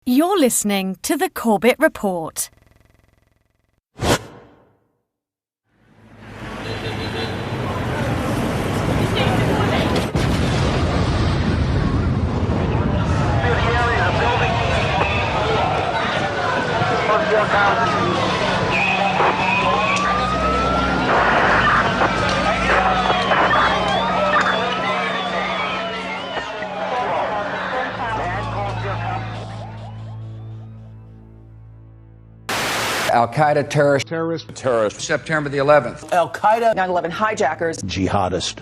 You're listening to the Corbett Report. Al-Qaeda terrorist, September the 11th. Al-Qaeda, 9/11 hijackers, jihadist,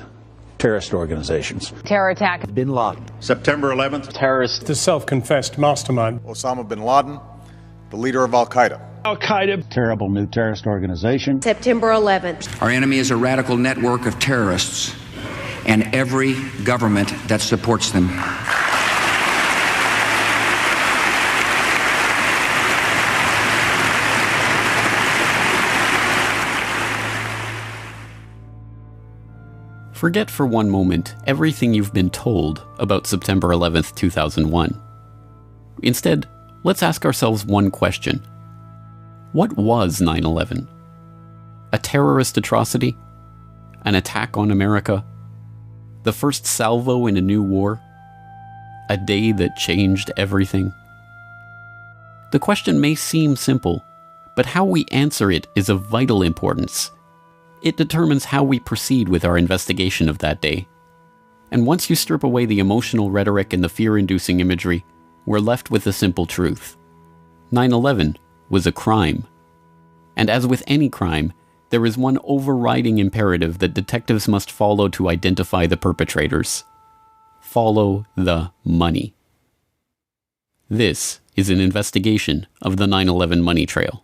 terrorist organizations. Terror attack. Bin Laden. September 11th. Terrorist. The self-confessed mastermind. Osama bin Laden, the leader of Al-Qaeda. Al-Qaeda. Terrible new terrorist organization. September 11th. Our enemy is a radical network of terrorists and every government that supports them. Forget for one moment everything you've been told about September 11th, 2001. Instead, let's ask ourselves one question. What was 9/11? A terrorist atrocity? An attack on America? The first salvo in a new war? A day that changed everything? The question may seem simple, but how we answer it is of vital importance. It determines how we proceed with our investigation of that day. And once you strip away the emotional rhetoric and the fear-inducing imagery, we're left with the simple truth. 9/11 was a crime. And as with any crime, there is one overriding imperative that detectives must follow to identify the perpetrators. Follow the money. This is an investigation of the 9/11 money trail.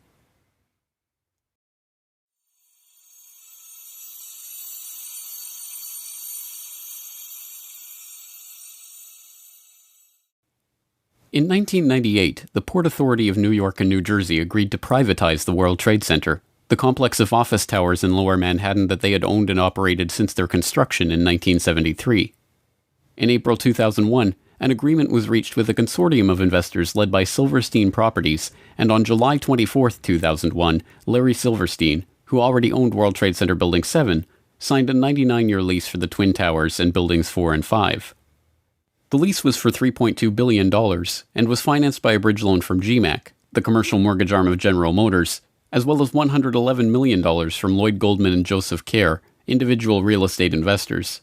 In 1998, the Port Authority of New York and New Jersey agreed to privatize the World Trade Center, the complex of office towers in Lower Manhattan that they had owned and operated since their construction in 1973. In April 2001, an agreement was reached with a consortium of investors led by Silverstein Properties, and on July 24, 2001, Larry Silverstein, who already owned World Trade Center Building 7, signed a 99-year lease for the Twin Towers and Buildings 4 and 5. The lease was for $3.2 billion and was financed by a bridge loan from GMAC, the commercial mortgage arm of General Motors, as well as $111 million from Lloyd Goldman and Joseph Kerr, individual real estate investors.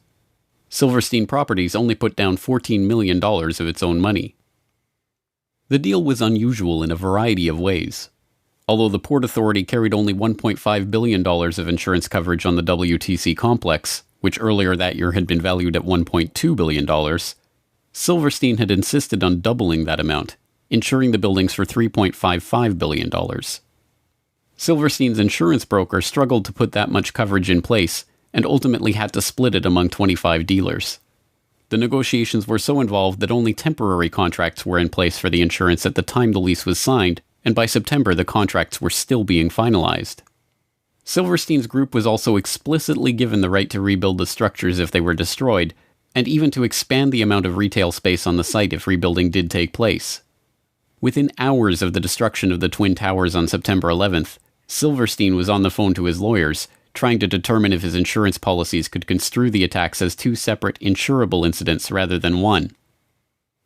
Silverstein Properties only put down $14 million of its own money. The deal was unusual in a variety of ways. Although the Port Authority carried only $1.5 billion of insurance coverage on the WTC complex, which earlier that year had been valued at $1.2 billion, Silverstein had insisted on doubling that amount, insuring the buildings for $3.55 billion. Silverstein's insurance broker struggled to put that much coverage in place and ultimately had to split it among 25 dealers. The negotiations were so involved that only temporary contracts were in place for the insurance at the time the lease was signed, and by September the contracts were still being finalized. Silverstein's group was also explicitly given the right to rebuild the structures if they were destroyed, and even to expand the amount of retail space on the site if rebuilding did take place. Within hours of the destruction of the Twin Towers on September 11th, Silverstein was on the phone to his lawyers, trying to determine if his insurance policies could construe the attacks as two separate insurable incidents rather than one.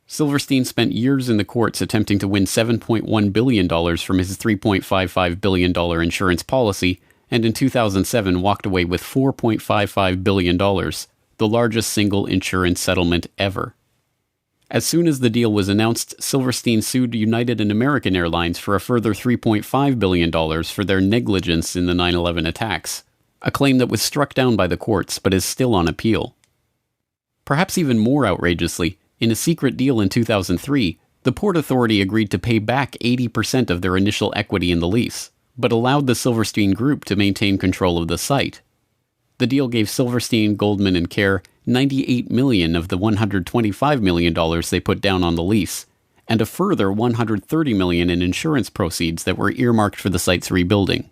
Silverstein spent years in the courts attempting to win $7.1 billion from his $3.55 billion insurance policy, and in 2007 walked away with $4.55 billion, the largest single insurance settlement ever. As soon as the deal was announced, Silverstein sued United and American Airlines for a further $3.5 billion for their negligence in the 9/11 attacks, a claim that was struck down by the courts but is still on appeal. Perhaps even more outrageously, in a secret deal in 2003, the Port Authority agreed to pay back 80% of their initial equity in the lease, but allowed the Silverstein Group to maintain control of the site. The deal gave Silverstein, Goldman, and Kerr $98 million of the $125 million they put down on the lease, and a further $130 million in insurance proceeds that were earmarked for the site's rebuilding.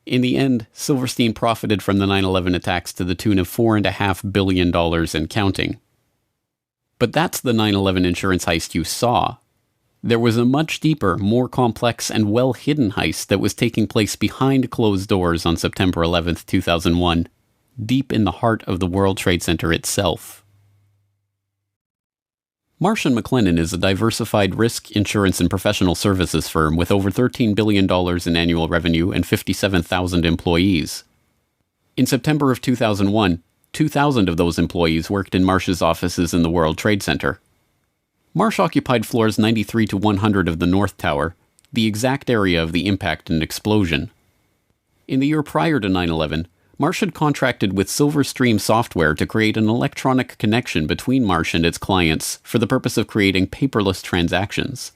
In the end, Silverstein profited from the 9/11 attacks to the tune of $4.5 billion and counting. But that's the 9/11 insurance heist you saw. There was a much deeper, more complex, and well-hidden heist that was taking place behind closed doors on September 11th, 2001, deep in the heart of the World Trade Center itself. Marsh & McLennan is a diversified risk, insurance, and professional services firm with over $13 billion in annual revenue and 57,000 employees. In September of 2001, 2,000 of those employees worked in Marsh's offices in the World Trade Center. Marsh occupied floors 93 to 100 of the North Tower, the exact area of the impact and explosion. In the year prior to 9/11, Marsh had contracted with Silverstream Software to create an electronic connection between Marsh and its clients for the purpose of creating paperless transactions.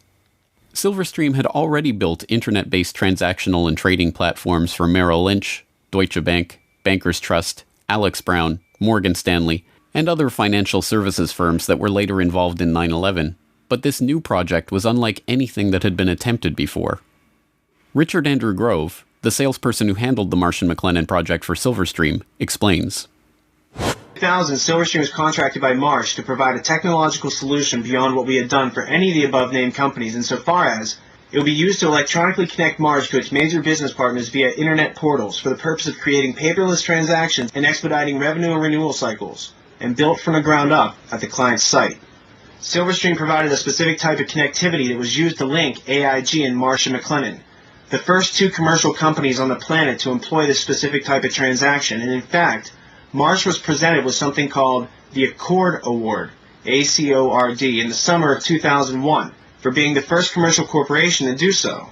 Silverstream had already built internet-based transactional and trading platforms for Merrill Lynch, Deutsche Bank, Bankers Trust, Alex Brown, Morgan Stanley, and other financial services firms that were later involved in 9/11, but this new project was unlike anything that had been attempted before. Richard Andrew Grove, the salesperson who handled the Marsh & McLennan project for Silverstream, explains. In 2000, Silverstream was contracted by Marsh to provide a technological solution beyond what we had done for any of the above-named companies, insofar as it would be used to electronically connect Marsh to its major business partners via internet portals for the purpose of creating paperless transactions and expediting revenue and renewal cycles, and built from the ground up at the client's site. Silverstream provided a specific type of connectivity that was used to link AIG and Marsh & McLennan, the first two commercial companies on the planet to employ this specific type of transaction. And in fact, Marsh was presented with something called the Accord Award, ACORD, in the summer of 2001 for being the first commercial corporation to do so.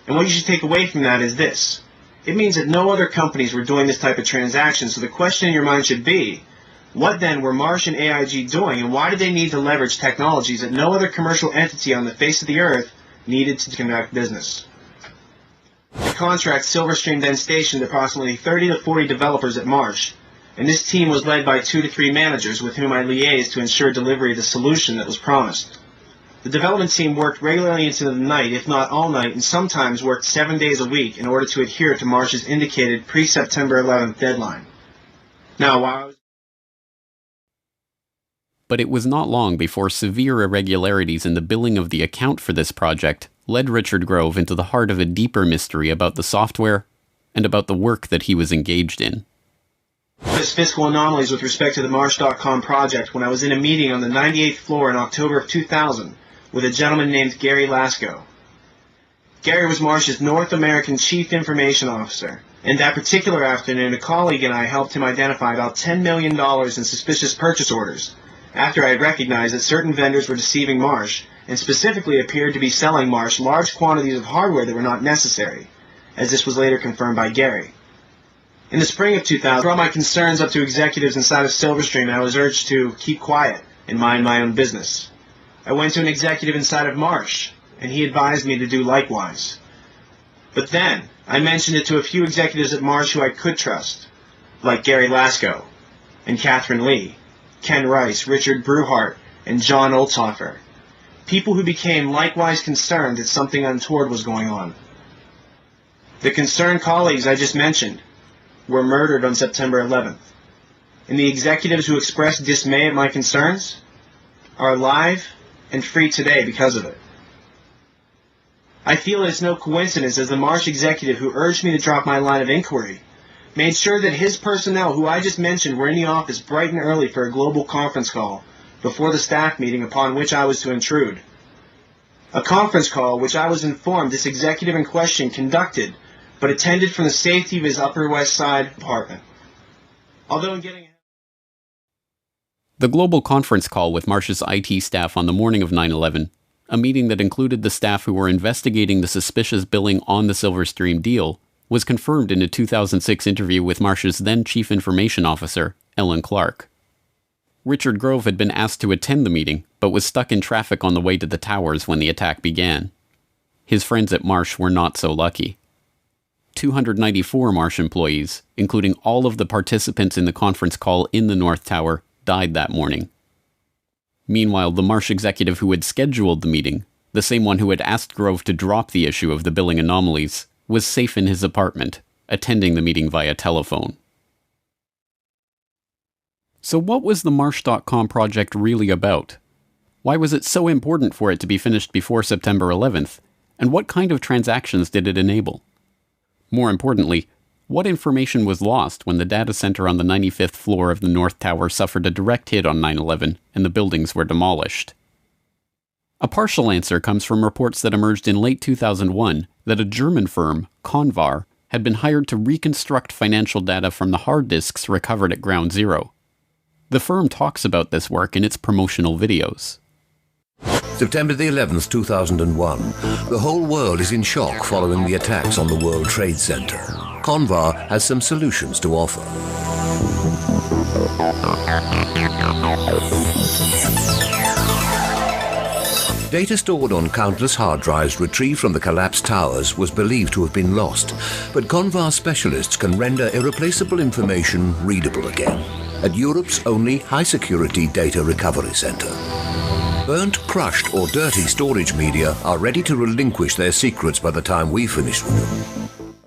And what you should take away from that is this. It means that no other companies were doing this type of transaction, so the question in your mind should be, what then were Marsh and AIG doing, and why did they need to leverage technologies that no other commercial entity on the face of the earth needed to conduct business? The contract, Silverstream then stationed approximately 30 to 40 developers at Marsh, and this team was led by 2 to 3 managers with whom I liaised to ensure delivery of the solution that was promised. The development team worked regularly into the night, if not all night, and sometimes worked 7 days a week in order to adhere to Marsh's indicated pre-September 11th deadline. Now, while I was... But it was not long before severe irregularities in the billing of the account for this project led Richard Grove into the heart of a deeper mystery about the software and about the work that he was engaged in. Fiscal anomalies with respect to the Marsh.com project when I was in a meeting on the 98th floor in October of 2000 with a gentleman named Gary Lasko. Gary was Marsh's North American Chief Information Officer, and that particular afternoon a colleague and I helped him identify about $10 million in suspicious purchase orders after I had recognized that certain vendors were deceiving Marsh and specifically appeared to be selling Marsh large quantities of hardware that were not necessary, as this was later confirmed by Gary. In the spring of 2000, I brought my concerns up to executives inside of Silverstream and I was urged to keep quiet and mind my own business. I went to an executive inside of Marsh, and he advised me to do likewise. But then, I mentioned it to a few executives at Marsh who I could trust, like Gary Lasko, and Catherine Lee, Ken Rice, Richard Bruhart, and John Olthofer, people who became likewise concerned that something untoward was going on. The concerned colleagues I just mentioned were murdered on September 11th, and the executives who expressed dismay at my concerns are alive and free today because of it. I feel it's no coincidence as the Marsh executive who urged me to drop my line of inquiry made sure that his personnel, who I just mentioned, were in the office bright and early for a global conference call before the staff meeting upon which I was to intrude. A conference call which I was informed this executive in question conducted, but attended from the safety of his Upper West Side apartment. Although in getting... The global conference call with Marsh's IT staff on the morning of 9/11, a meeting that included the staff who were investigating the suspicious billing on the Silverstream deal, was confirmed in a 2006 interview with Marsh's then Chief Information Officer, Ellen Clark. Richard Grove had been asked to attend the meeting, but was stuck in traffic on the way to the towers when the attack began. His friends at Marsh were not so lucky. 294 Marsh employees, including all of the participants in the conference call in the North Tower, died that morning. Meanwhile, the Marsh executive who had scheduled the meeting, the same one who had asked Grove to drop the issue of the billing anomalies, was safe in his apartment, attending the meeting via telephone. So what was the Marsh.com project really about? Why was it so important for it to be finished before September 11th? And what kind of transactions did it enable? More importantly, what information was lost when the data center on the 95th floor of the North Tower suffered a direct hit on 9/11 and the buildings were demolished? A partial answer comes from reports that emerged in late 2001 that a German firm, Convar, had been hired to reconstruct financial data from the hard disks recovered at Ground Zero. The firm talks about this work in its promotional videos. September the 11th, 2001. The whole world is in shock following the attacks on the World Trade Center. Convar has some solutions to offer. Data stored on countless hard drives retrieved from the collapsed towers was believed to have been lost, but Convar specialists can render irreplaceable information readable again at Europe's only high-security data recovery center. Burnt, crushed or dirty storage media are ready to relinquish their secrets by the time we finish with them.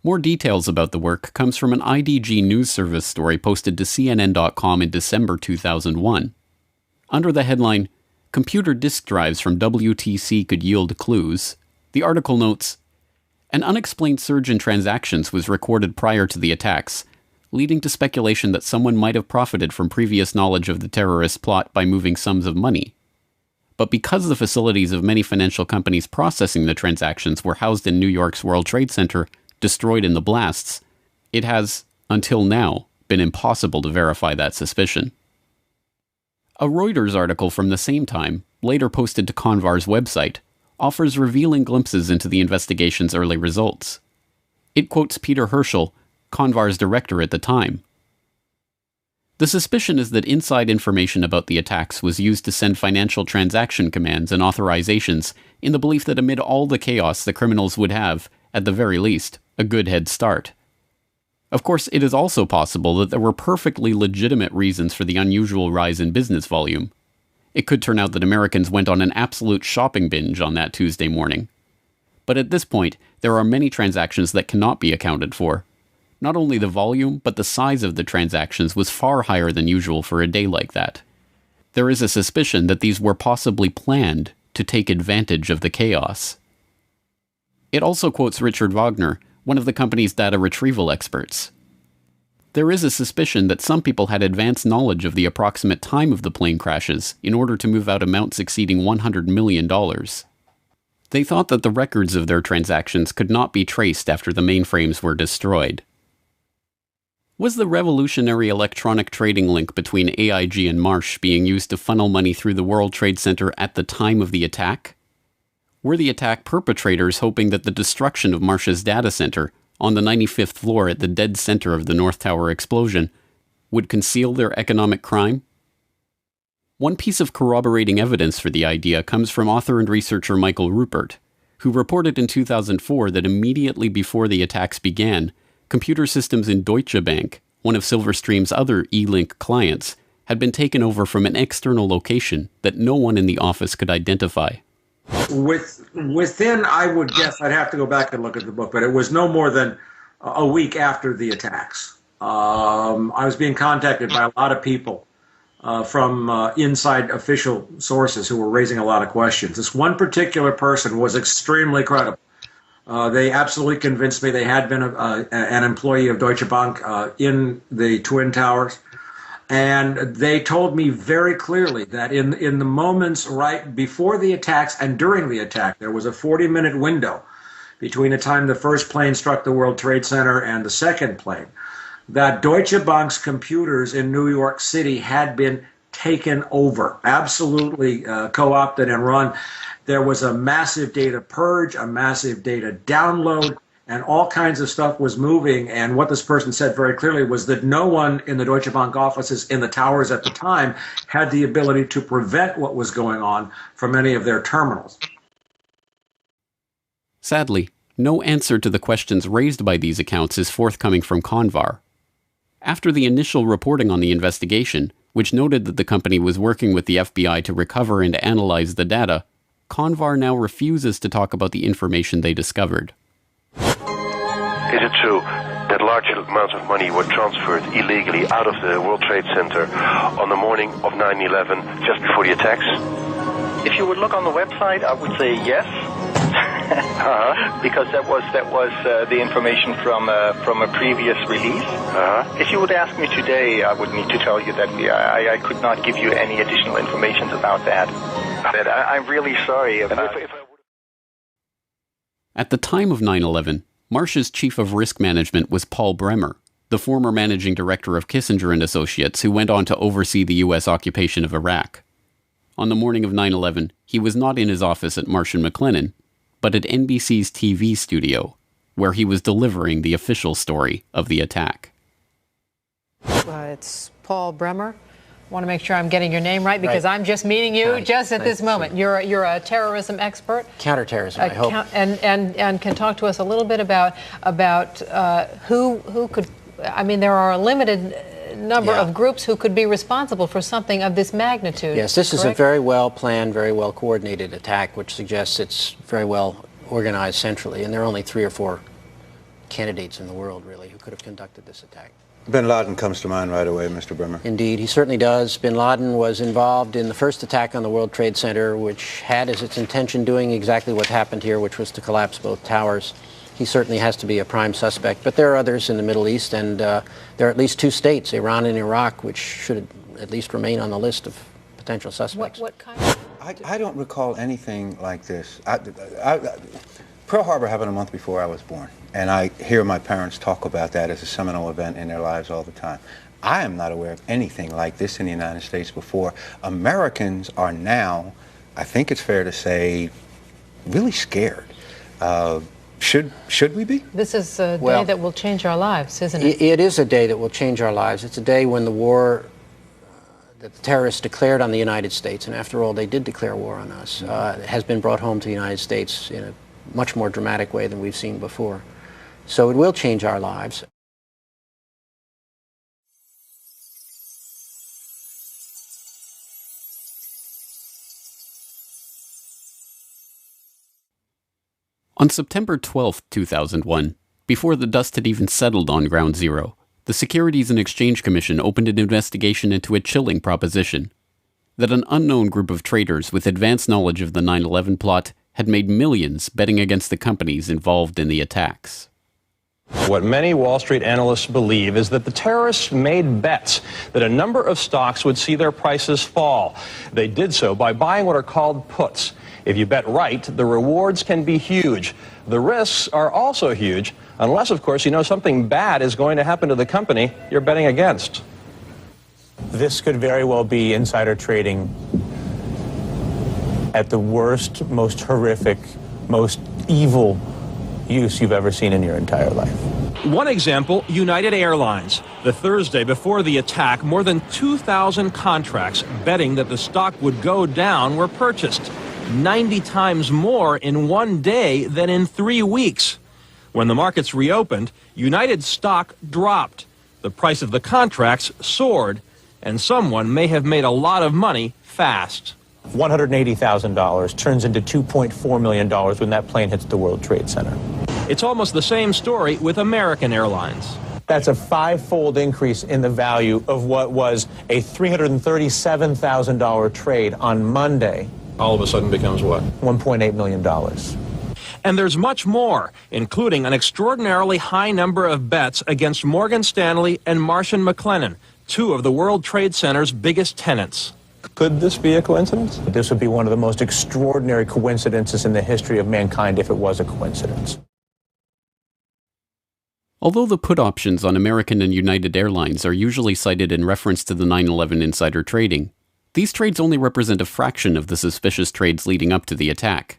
More details about the work comes from an IDG News Service story posted to CNN.com in December 2001. Under the headline, "Computer disk drives from WTC could yield clues," the article notes, "An unexplained surge in transactions was recorded prior to the attacks, leading to speculation that someone might have profited from previous knowledge of the terrorist plot by moving sums of money. But because the facilities of many financial companies processing the transactions were housed in New York's World Trade Center, destroyed in the blasts, it has, until now, been impossible to verify that suspicion." A Reuters article from the same time, later posted to Convar's website, offers revealing glimpses into the investigation's early results. It quotes Peter Herschel, Convar's director at the time. "The suspicion is that inside information about the attacks was used to send financial transaction commands and authorizations in the belief that amid all the chaos the criminals would have, at the very least, a good head start. Of course, it is also possible that there were perfectly legitimate reasons for the unusual rise in business volume. It could turn out that Americans went on an absolute shopping binge on that Tuesday morning. But at this point, there are many transactions that cannot be accounted for. Not only the volume, but the size of the transactions was far higher than usual for a day like that. There is a suspicion that these were possibly planned to take advantage of the chaos." It also quotes Richard Wagner, one of the company's data retrieval experts. "There is a suspicion that some people had advanced knowledge of the approximate time of the plane crashes in order to move out amounts exceeding $100 million. They thought that the records of their transactions could not be traced after the mainframes were destroyed." Was the revolutionary electronic trading link between AIG and Marsh being used to funnel money through the World Trade Center at the time of the attack? Were the attack perpetrators hoping that the destruction of Marsh's data center, on the 95th floor at the dead center of the North Tower explosion, would conceal their economic crime? One piece of corroborating evidence for the idea comes from author and researcher Michael Rupert, who reported in 2004 that immediately before the attacks began, computer systems in Deutsche Bank, one of Silverstream's other E-Link clients, had been taken over from an external location that no one in the office could identify. Within, I would guess, I'd have to go back and look at the book, but it was no more than a week after the attacks. I was being contacted by a lot of people from inside official sources who were raising a lot of questions. This one particular person was extremely credible. They absolutely convinced me they had been an employee of Deutsche Bank in the Twin Towers. And they told me very clearly that in the moments right before the attacks and during the attack, there was a 40-minute window between the time the first plane struck the World Trade Center and the second plane, that Deutsche Bank's computers in New York City had been taken over, absolutely co-opted and run. There was a massive data purge, a massive data download, and all kinds of stuff was moving. And what this person said very clearly was that no one in the Deutsche Bank offices in the towers at the time had the ability to prevent what was going on from any of their terminals. Sadly, no answer to the questions raised by these accounts is forthcoming from Convar. After the initial reporting on the investigation, which noted that the company was working with the FBI to recover and analyze the data, Convar now refuses to talk about the information they discovered. Is it true that large amounts of money were transferred illegally out of the World Trade Center on the morning of 9/11, just before the attacks? If you would look on the website, I would say yes, because that was the information from a previous release. If you would ask me today, I would need to tell you that I could not give you any additional information about that. I'm really sorry. At the time of 9/11, Marsh's chief of risk management was Paul Bremer, the former managing director of Kissinger and Associates, who went on to oversee the U.S. occupation of Iraq. On the morning of 9/11, he was not in his office at Marsh & McLennan, but at NBC's TV studio, where he was delivering the official story of the attack. It's Paul Bremer. I want to make sure I'm getting your name right, because I'm just meeting you just at this moment. You're a terrorism expert, counterterrorism, I hope, and can talk to us a little bit about who could. I mean, there are a limited number of groups who could be responsible for something of this magnitude. Yes, this is a very well planned, very well coordinated attack, which suggests it's very well organized centrally, and there are only 3 or 4 candidates in the world, really, who could have conducted this attack. Bin Laden comes to mind right away, Mr. Bremer. Indeed, he certainly does. Bin Laden was involved in the first attack on the World Trade Center, which had as its intention doing exactly what happened here, which was to collapse both towers. He certainly has to be a prime suspect, but there are others in the Middle East, and there are at least 2 states, Iran and Iraq, which should at least remain on the list of potential suspects. What kind of... I don't recall anything like this. Pearl Harbor happened a month before I was born, and I hear my parents talk about that as a seminal event in their lives all the time. I am not aware of anything like this in the United States before. Americans are now, I think it's fair to say, really scared. Should we be? This is a day that will change our lives, isn't it? It is a day that will change our lives. It's a day when the war that the terrorists declared on the United States, and after all, they did declare war on us, has been brought home to the United States in a much more dramatic way than we've seen before. So it will change our lives. On September 12, 2001, before the dust had even settled on Ground Zero, the Securities and Exchange Commission opened an investigation into a chilling proposition: that an unknown group of traders with advanced knowledge of the 9/11 plot had made millions betting against the companies involved in the attacks. What many Wall Street analysts believe is that the terrorists made bets that a number of stocks would see their prices fall. They did so by buying what are called puts. If you bet right, the rewards can be huge. The risks are also huge, unless, of course, you know something bad is going to happen to the company you're betting against. This could very well be insider trading at the worst, most horrific, most evil use you've ever seen in your entire life. One example, United Airlines. The Thursday before the attack, more than 2,000 contracts betting that the stock would go down were purchased. 90 times more in one day than in 3 weeks. When the markets reopened, United's stock dropped. The price of the contracts soared, and someone may have made a lot of money fast. $180,000 turns into $2.4 million when that plane hits the World Trade Center. It's almost the same story with American Airlines. That's a 5-fold increase in the value of what was a $337,000 trade on Monday. All of a sudden becomes what? $1.8 million. And there's much more, including an extraordinarily high number of bets against Morgan Stanley and Marsh & McLennan, 2 of the World Trade Center's biggest tenants. Could this be a coincidence? This would be one of the most extraordinary coincidences in the history of mankind if it was a coincidence. Although the put options on American and United Airlines are usually cited in reference to the 9/11 insider trading, these trades only represent a fraction of the suspicious trades leading up to the attack.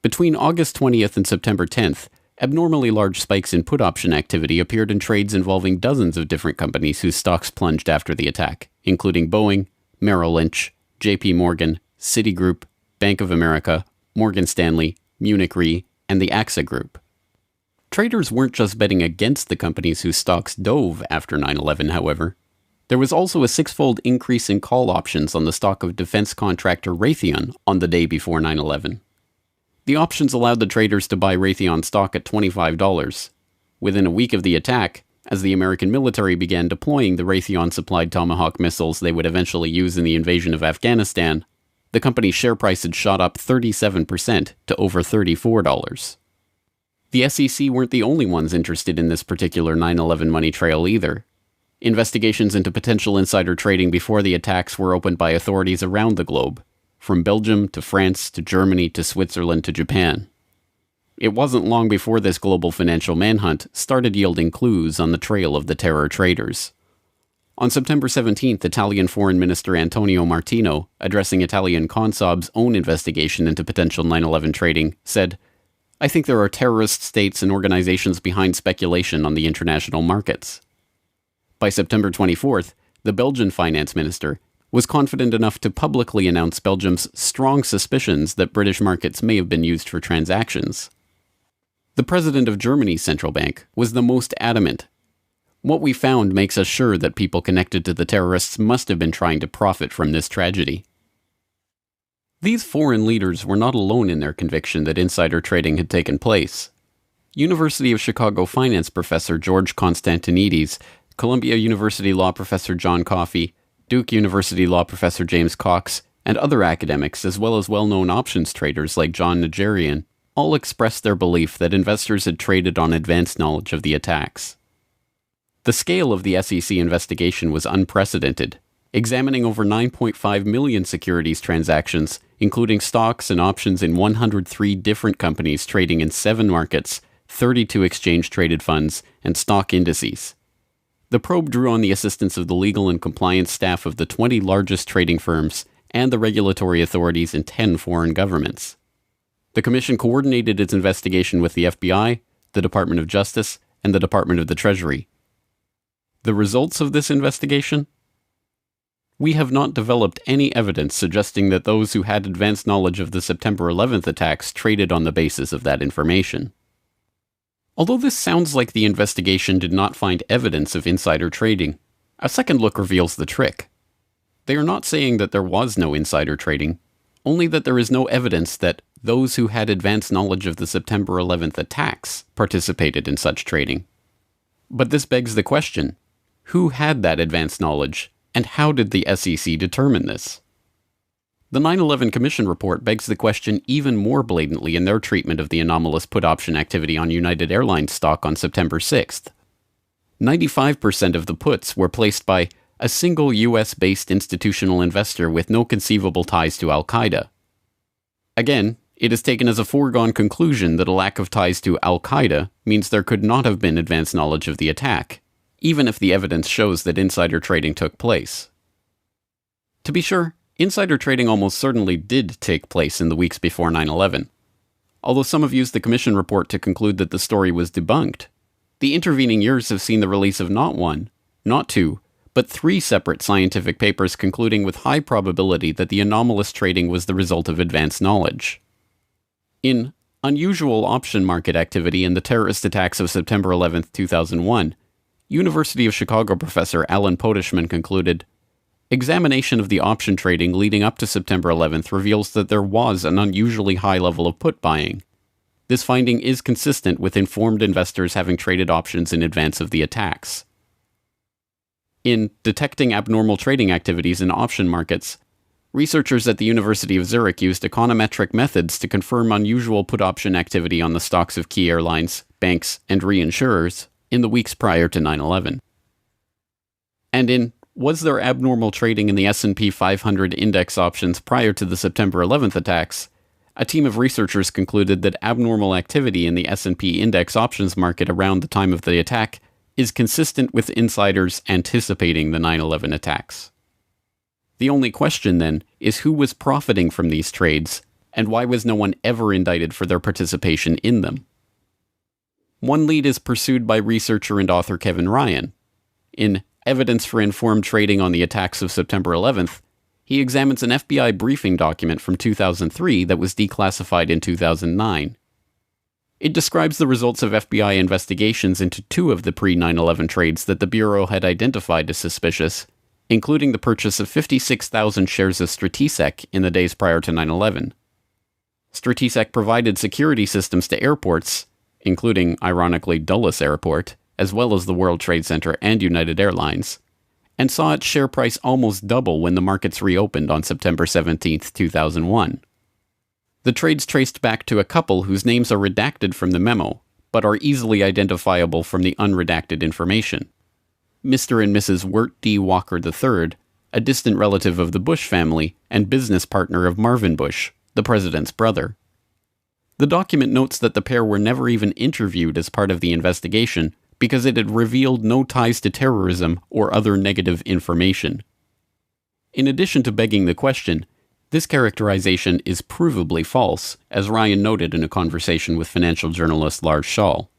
Between August 20th and September 10th, abnormally large spikes in put option activity appeared in trades involving dozens of different companies whose stocks plunged after the attack, including Boeing, Merrill Lynch, JP Morgan, Citigroup, Bank of America, Morgan Stanley, Munich Re, and the AXA Group. Traders weren't just betting against the companies whose stocks dove after 9/11, however. There was also a 6-fold increase in call options on the stock of defense contractor Raytheon on the day before 9/11. The options allowed the traders to buy Raytheon stock at $25, within a week of the attack, as the American military began deploying the Raytheon-supplied Tomahawk missiles they would eventually use in the invasion of Afghanistan, the company's share price had shot up 37% to over $34. The SEC weren't the only ones interested in this particular 9/11 money trail either. Investigations into potential insider trading before the attacks were opened by authorities around the globe, from Belgium to France to Germany to Switzerland to Japan. It wasn't long before this global financial manhunt started yielding clues on the trail of the terror traders. On September 17th, Italian Foreign Minister Antonio Martino, addressing Italian Consob's own investigation into potential 9/11 trading, said, "I think there are terrorist states and organizations behind speculation on the international markets." By September 24th, the Belgian finance minister was confident enough to publicly announce Belgium's strong suspicions that British markets may have been used for transactions. The president of Germany's central bank was the most adamant. "What we found makes us sure that people connected to the terrorists must have been trying to profit from this tragedy." These foreign leaders were not alone in their conviction that insider trading had taken place. University of Chicago finance professor George Constantinides, Columbia University law professor John Coffey, Duke University law professor James Cox, and other academics, as well as well-known options traders like John Najarian, all expressed their belief that investors had traded on advanced knowledge of the attacks. The scale of the SEC investigation was unprecedented, examining over 9.5 million securities transactions, including stocks and options in 103 different companies trading in 7 markets, 32 exchange-traded funds, and stock indices. The probe drew on the assistance of the legal and compliance staff of the 20 largest trading firms and the regulatory authorities in 10 foreign governments. The Commission coordinated its investigation with the FBI, the Department of Justice, and the Department of the Treasury. The results of this investigation? We have not developed any evidence suggesting that those who had advanced knowledge of the September 11th attacks traded on the basis of that information. Although this sounds like the investigation did not find evidence of insider trading, a second look reveals the trick. They are not saying that there was no insider trading, only that there is no evidence that those who had advanced knowledge of the September 11th attacks participated in such trading. But this begs the question, who had that advanced knowledge, and how did the SEC determine this? The 9/11 Commission report begs the question even more blatantly in their treatment of the anomalous put option activity on United Airlines stock on September 6th. 95% of the puts were placed by a single US-based institutional investor with no conceivable ties to Al-Qaeda. Again, it is taken as a foregone conclusion that a lack of ties to Al-Qaeda means there could not have been advanced knowledge of the attack, even if the evidence shows that insider trading took place. To be sure, insider trading almost certainly did take place in the weeks before 9/11. Although some have used the Commission report to conclude that the story was debunked, the intervening years have seen the release of not one, not two, but 3 separate scientific papers concluding with high probability that the anomalous trading was the result of advanced knowledge. In Unusual Option Market Activity in the Terrorist Attacks of September 11, 2001, University of Chicago professor Alan Potishman concluded, "Examination of the option trading leading up to September 11th reveals that there was an unusually high level of put buying. This finding is consistent with informed investors having traded options in advance of the attacks." In Detecting Abnormal Trading Activities in Option Markets, researchers at the University of Zurich used econometric methods to confirm unusual put option activity on the stocks of key airlines, banks, and reinsurers in the weeks prior to 9/11. And in Was There Abnormal Trading in the S&P 500 Index Options Prior to the September 11th Attacks, a team of researchers concluded that abnormal activity in the S&P Index Options market around the time of the attack is consistent with insiders anticipating the 9/11 attacks. The only question, then, is who was profiting from these trades, and why was no one ever indicted for their participation in them? One lead is pursued by researcher and author Kevin Ryan. In Evidence for Informed Trading on the Attacks of September 11th, he examines an FBI briefing document from 2003 that was declassified in 2009. It describes the results of FBI investigations into 2 of the pre-9/11 trades that the Bureau had identified as suspicious, including the purchase of 56,000 shares of Stratesec in the days prior to 9/11. Stratesec provided security systems to airports, including, ironically, Dulles Airport, as well as the World Trade Center and United Airlines, and saw its share price almost double when the markets reopened on September 17, 2001. The trades traced back to a couple whose names are redacted from the memo, but are easily identifiable from the unredacted information. Mr. and Mrs. Wirt D. Walker III, a distant relative of the Bush family and business partner of Marvin Bush, the president's brother. The document notes that the pair were never even interviewed as part of the investigation because it had revealed no ties to terrorism or other negative information. In addition to begging the question, this characterization is provably false, as Ryan noted in a conversation with financial journalist Lars Schall.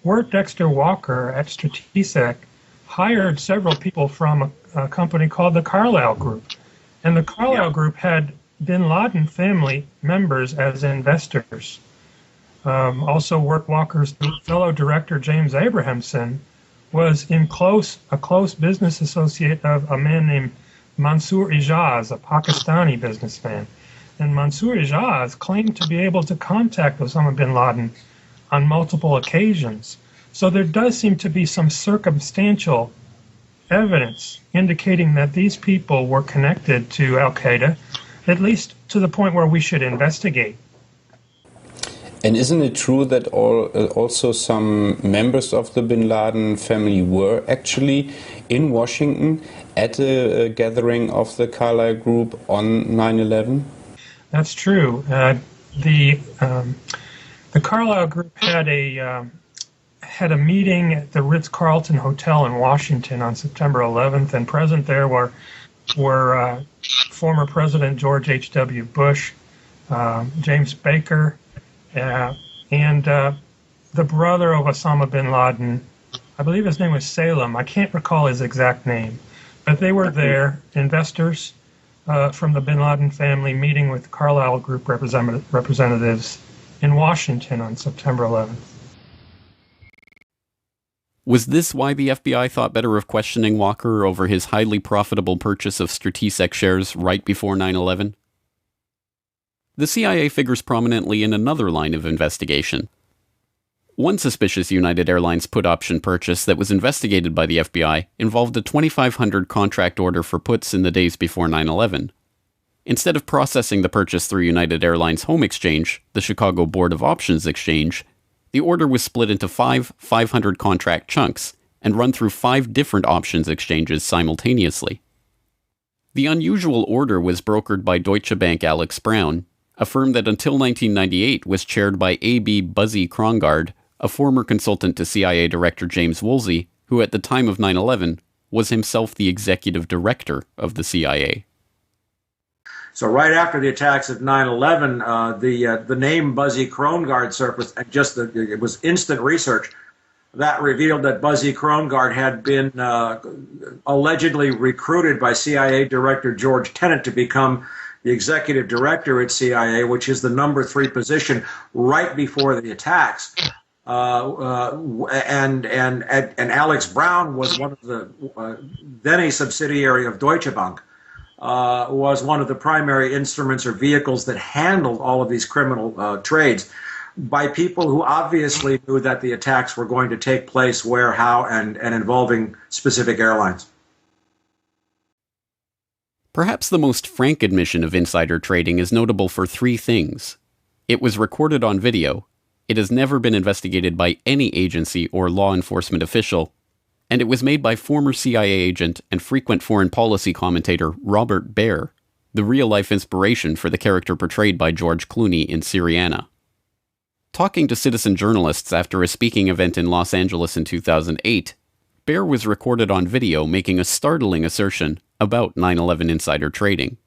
Wirt Dexter Walker at Stratesec hired several people from a company called the Carlyle Group. And the Carlyle Group had bin Laden family members as investors. Also, Wirt Walker's fellow director, James Abrahamson, was a close business associate of a man named Mansour Ijaz, a Pakistani businessman. And Mansour Ijaz claimed to be able to contact Osama bin Laden on multiple occasions. So there does seem to be some circumstantial evidence indicating that these people were connected to Al-Qaeda, at least to the point where we should investigate. And isn't it true that also some members of the bin Laden family were actually in Washington at a gathering of the Carlyle Group on 9/11? That's true. The Carlyle Group had a meeting at the Ritz-Carlton Hotel in Washington on September 11th, and present there were former President George H.W. Bush, James Baker, and the brother of Osama bin Laden. I believe his name was Salem. I can't recall his exact name. But they were there, investors from the bin Laden family, meeting with Carlyle Group representatives in Washington on September 11th. Was this why the FBI thought better of questioning Walker over his highly profitable purchase of Stratesec shares right before 9/11? The CIA figures prominently in another line of investigation. One suspicious United Airlines put option purchase that was investigated by the FBI involved a 2,500 contract order for puts in the days before 9/11. Instead of processing the purchase through United Airlines Home Exchange, the Chicago Board of Options Exchange, the order was split into 500 contract chunks and run through 5 different options exchanges simultaneously. The unusual order was brokered by Deutsche Bank Alex Brown, a firm that until 1998 was chaired by A.B. Buzzy Krongard, a former consultant to CIA Director James Woolsey, who at the time of 9/11 was himself the executive director of the CIA. So right after the attacks of 9/11, the name Buzzy Krongard surfaced, and it was instant research that revealed that Buzzy Krongard had been allegedly recruited by CIA Director George Tenet to become the executive director at CIA, which is the number 3 position right before the attacks. And Alex Brown was one of the then a subsidiary of Deutsche Bank. Was one of the primary instruments or vehicles that handled all of these criminal trades by people who obviously knew that the attacks were going to take place where, how, and involving specific airlines. Perhaps the most frank admission of insider trading is notable for 3 things. It was recorded on video, it has never been investigated by any agency or law enforcement official, and it was made by former CIA agent and frequent foreign policy commentator Robert Baer, the real-life inspiration for the character portrayed by George Clooney in Syriana. Talking to citizen journalists after a speaking event in Los Angeles in 2008, Baer was recorded on video making a startling assertion about 9/11 insider trading.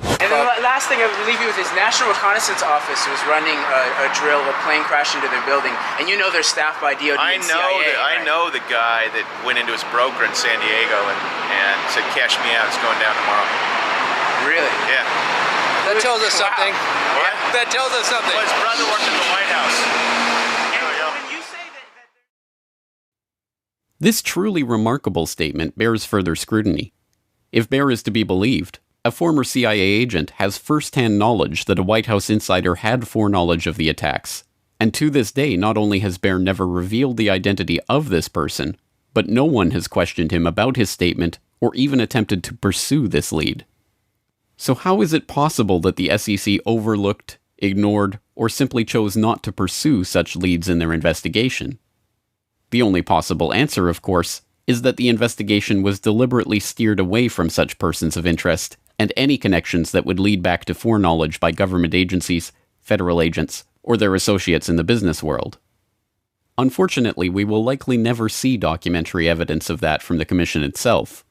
And then the last thing, I believe it was his National Reconnaissance Office was running a drill. A plane crashed into their building, and you know they're staffed by DOD and CIA. I know the guy that went into his broker in San Diego and said, "Cash me out, it's going down tomorrow." Really? Yeah. That tells us something. What? Yeah, that tells us something. Well, his brother worked in the White House. This truly remarkable statement bears further scrutiny. If Baer is to be believed, a former CIA agent has first-hand knowledge that a White House insider had foreknowledge of the attacks, And to this day, not only has Baer never revealed the identity of this person, but no one has questioned him about his statement or even attempted to pursue this lead. So how is it possible that the SEC overlooked, ignored, or simply chose not to pursue such leads in their investigation? The only possible answer, of course, is that the investigation was deliberately steered away from such persons of interest and any connections that would lead back to foreknowledge by government agencies, federal agents, or their associates in the business world. Unfortunately, we will likely never see documentary evidence of that from the Commission itself.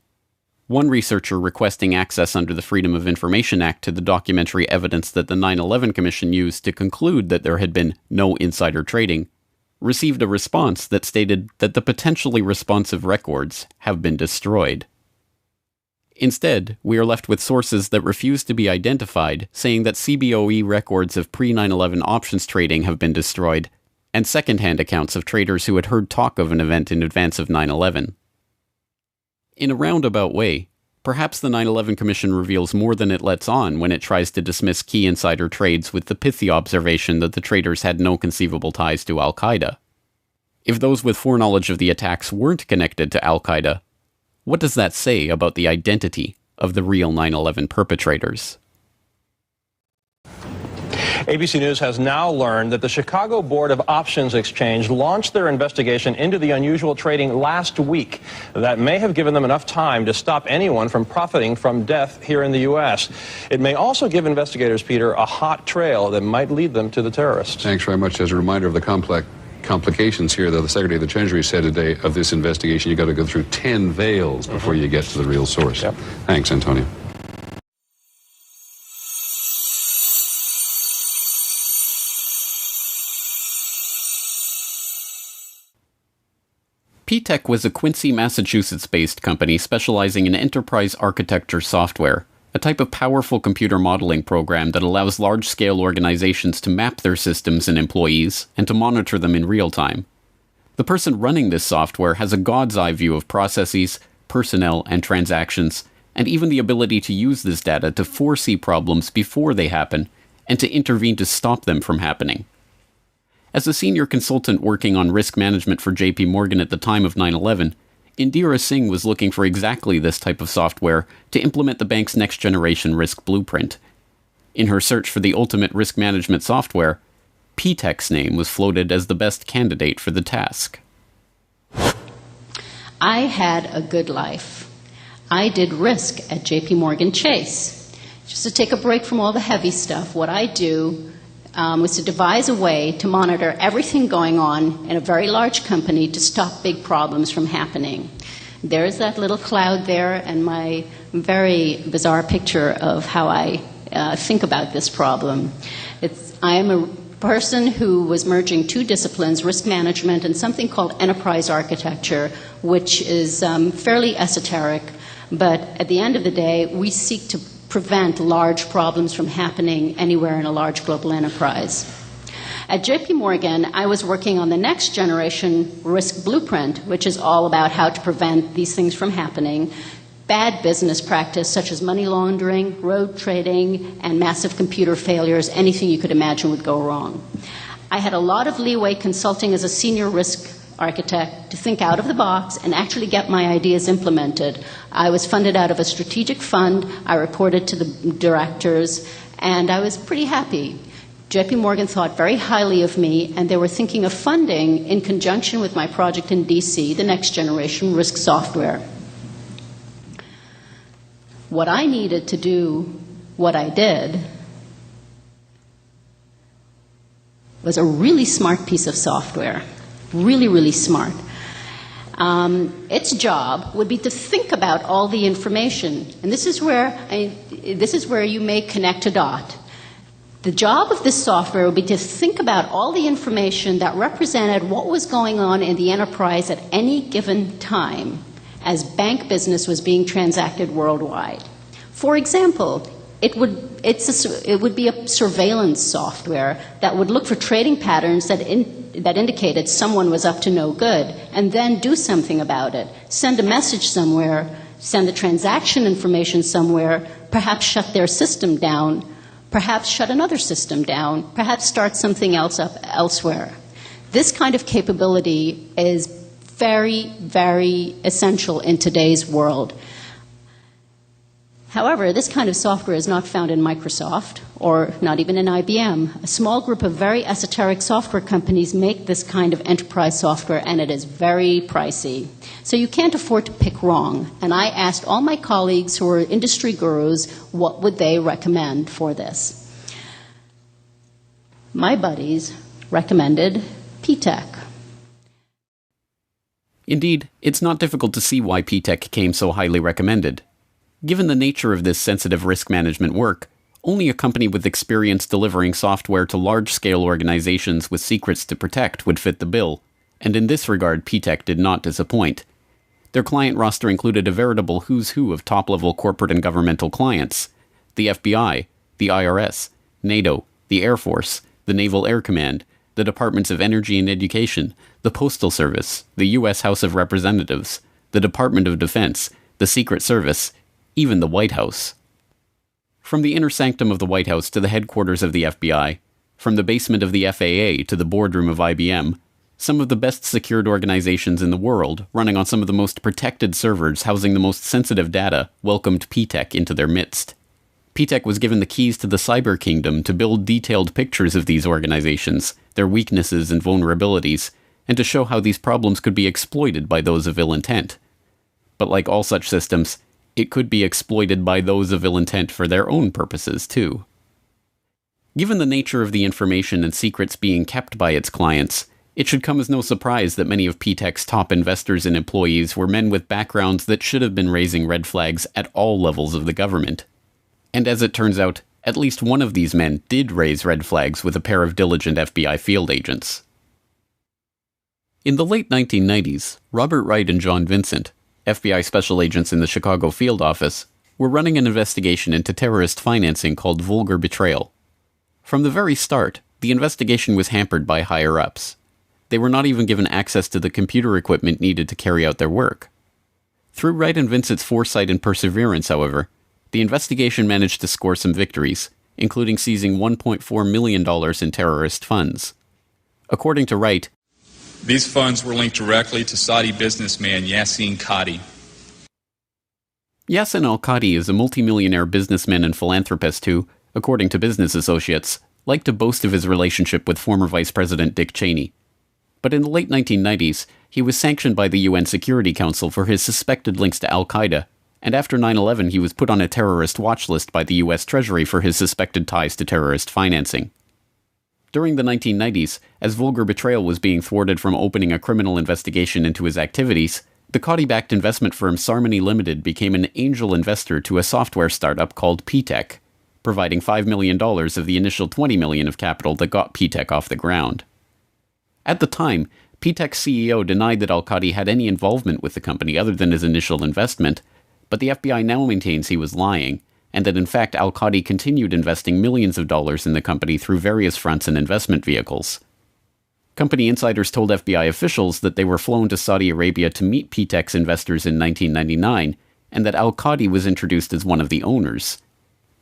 One researcher requesting access under the Freedom of Information Act to the documentary evidence that the 9/11 Commission used to conclude that there had been no insider trading received a response that stated that the potentially responsive records have been destroyed. Instead, we are left with sources that refuse to be identified, saying that CBOE records of pre-9/11 options trading have been destroyed, and second-hand accounts of traders who had heard talk of an event in advance of 9/11. In a roundabout way, perhaps the 9/11 Commission reveals more than it lets on when it tries to dismiss key insider trades with the pithy observation that the traders had no conceivable ties to Al-Qaeda. If those with foreknowledge of the attacks weren't connected to Al-Qaeda, what does that say about the identity of the real 9/11 perpetrators? ABC News has now learned that the Chicago Board of Options Exchange launched their investigation into the unusual trading last week. That may have given them enough time to stop anyone from profiting from death here in the U.S. It may also give investigators, Peter, a hot trail that might lead them to the terrorists. Thanks very much. As a reminder of the complications here, though, the Secretary of the Treasury said today of this investigation, you've got to go through 10 veils before you get to the real source. Yep. Thanks, Antonio. P-Tech was a Quincy, Massachusetts-based company specializing in enterprise architecture software, a type of powerful computer modeling program that allows large-scale organizations to map their systems and employees and to monitor them in real time. The person running this software has a god's eye view of processes, personnel, and transactions, and even the ability to use this data to foresee problems before they happen and to intervene to stop them from happening. As a senior consultant working on risk management for JP Morgan at the time of 9/11, Indira Singh was looking for exactly this type of software to implement the bank's next-generation risk blueprint. In her search for the ultimate risk management software, P-Tech's name was floated as the best candidate for the task. I had a good life. I did risk at JP Morgan Chase. Just to take a break from all the heavy stuff, what I do was to devise a way to monitor everything going on in a very large company to stop big problems from happening. There's that little cloud there and my very bizarre picture of how I think about this problem. I am a person who was merging two disciplines, risk management and something called enterprise architecture, which is fairly esoteric, but at the end of the day, we seek to prevent large problems from happening anywhere in a large global enterprise. At JP Morgan, I was working on the next generation risk blueprint, which is all about how to prevent these things from happening. Bad business practice such as money laundering, road trading, and massive computer failures, anything you could imagine would go wrong. I had a lot of leeway consulting as a senior risk architect to think out of the box and actually get my ideas implemented. I was funded out of a strategic fund. I reported to the directors, and I was pretty happy. JP Morgan thought very highly of me, and they were thinking of funding, in conjunction with my project in DC, the next generation risk software. What I needed to do, what I did, was a really smart piece of software. Really, really smart. Its job would be to think about all the information, and this is where you may connect a dot. The job of this software would be to think about all the information that represented what was going on in the enterprise at any given time as bank business was being transacted worldwide. For example, it would be a surveillance software that would look for trading patterns that indicated someone was up to no good, and then do something about it. Send a message somewhere, send the transaction information somewhere, perhaps shut their system down, perhaps shut another system down, perhaps start something else up elsewhere. This kind of capability is very, very essential in today's world. However, this kind of software is not found in Microsoft or not even in IBM. A small group of very esoteric software companies make this kind of enterprise software, and it is very pricey. So you can't afford to pick wrong. And I asked all my colleagues who are industry gurus what would they recommend for this. My buddies recommended P-TECH. Indeed, it's not difficult to see why P-TECH came so highly recommended. Given the nature of this sensitive risk management work, only a company with experience delivering software to large-scale organizations with secrets to protect would fit the bill, and in this regard P-TECH did not disappoint. Their client roster included a veritable who's who of top-level corporate and governmental clients: the FBI, the IRS, NATO, the Air Force, the Naval Air Command, the Departments of Energy and Education, the Postal Service, the U.S. House of Representatives, the Department of Defense, the Secret Service, even the White House. From the inner sanctum of the White House to the headquarters of the FBI, from the basement of the FAA to the boardroom of IBM, some of the best secured organizations in the world, running on some of the most protected servers housing the most sensitive data, welcomed P-TECH into their midst. P-TECH was given the keys to the cyber kingdom to build detailed pictures of these organizations, their weaknesses and vulnerabilities, and to show how these problems could be exploited by those of ill intent. But like all such systems, it could be exploited by those of ill intent for their own purposes, too. Given the nature of the information and secrets being kept by its clients, it should come as no surprise that many of P-TECH's top investors and employees were men with backgrounds that should have been raising red flags at all levels of the government. And as it turns out, at least one of these men did raise red flags with a pair of diligent FBI field agents. In the late 1990s, Robert Wright and John Vincent, FBI special agents in the Chicago field office, were running an investigation into terrorist financing called Vulgar Betrayal. From the very start, the investigation was hampered by higher-ups. They were not even given access to the computer equipment needed to carry out their work. Through Wright and Vincent's foresight and perseverance, however, the investigation managed to score some victories, including seizing $1.4 million in terrorist funds. According to Wright, these funds were linked directly to Saudi businessman Yassin Qadi. Yassin al-Qadi is a multimillionaire businessman and philanthropist who, according to Business Associates, liked to boast of his relationship with former Vice President Dick Cheney. But in the late 1990s, he was sanctioned by the UN Security Council for his suspected links to al-Qaeda, and after 9/11 he was put on a terrorist watch list by the US Treasury for his suspected ties to terrorist financing. During the 1990s, as Vulgar Betrayal was being thwarted from opening a criminal investigation into his activities, the Qadi-backed investment firm Sarmony Limited became an angel investor to a software startup called P-TECH, providing $5 million of the initial $20 million of capital that got P-TECH off the ground. At the time, P-TECH's CEO denied that al-Qadi had any involvement with the company other than his initial investment, but the FBI now maintains he was lying, and that in fact al-Qadi continued investing millions of dollars in the company through various fronts and investment vehicles. Company insiders told FBI officials that they were flown to Saudi Arabia to meet P-TECH's investors in 1999, and that al-Qadi was introduced as one of the owners.